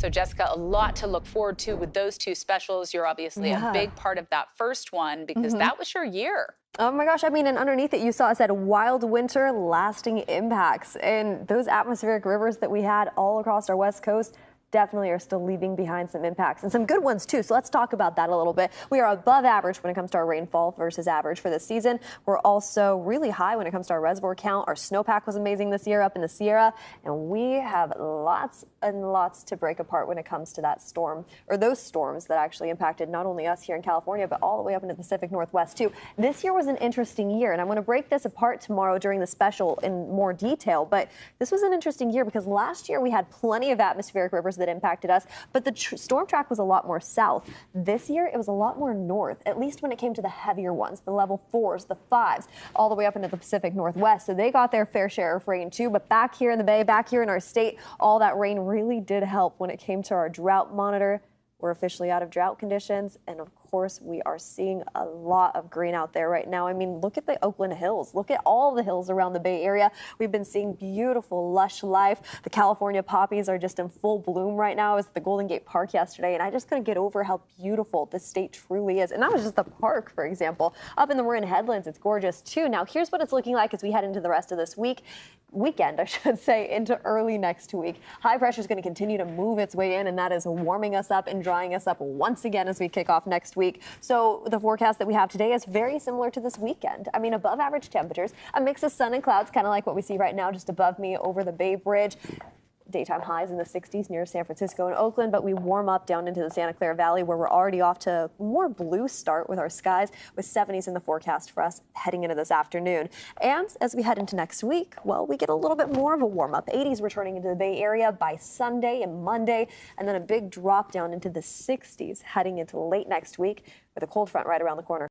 So, Jessica, a lot to look forward to with those two specials. You're obviously a big part of that first one because that was your year. Oh my gosh, I mean, and underneath it, you saw it said wild winter, lasting impacts. And those atmospheric rivers that we had all across our West Coast definitely are still leaving behind some impacts and some good ones too. So let's talk about that a little bit. We are above average when it comes to our rainfall versus average for this season. We're also really high when it comes to our reservoir count. Our snowpack was amazing this year up in the Sierra, and we have lots and lots to break apart when it comes to that storm, or those storms that actually impacted not only us here in California, but all the way up into the Pacific Northwest too. This year was an interesting year, and I'm going to break this apart tomorrow during the special in more detail, but this was an interesting year because last year we had plenty of atmospheric rivers that impacted us, but the storm track was a lot more south. This year, it was a lot more north, at least when it came to the heavier ones, the level 4s, the 5s, all the way up into the Pacific Northwest. So they got their fair share of rain too, but back here in the Bay, back here in our state, all that rain really did help when it came to our drought monitor. We're officially out of drought conditions, and of course, we are seeing a lot of green out there right now. I mean, look at the Oakland Hills. Look at all the hills around the Bay Area. We've been seeing beautiful, lush life. The California poppies are just in full bloom right now. I was at the Golden Gate Park yesterday, and I just couldn't get over how beautiful this state truly is. And that was just the park, for example. Up in the Marin Headlands, it's gorgeous too. Now, here's what it's looking like as we head into the rest of this weekend, I should say, into early next week. High pressure is going to continue to move its way in, and that is warming us up and drying us up once again as we kick off next week. So the forecast that we have today is very similar to this weekend. I mean, above average temperatures, a mix of sun and clouds, kind of like what we see right now just above me over the Bay Bridge. Daytime highs in the 60s near San Francisco and Oakland, but we warm up down into the Santa Clara Valley where we're already off to a more blue start with our skies, with 70s in the forecast for us heading into this afternoon. And as we head into next week, well, we get a little bit more of a warm up. 80s returning into the Bay Area by Sunday and Monday, and then a big drop down into the 60s heading into late next week with a cold front right around the corner.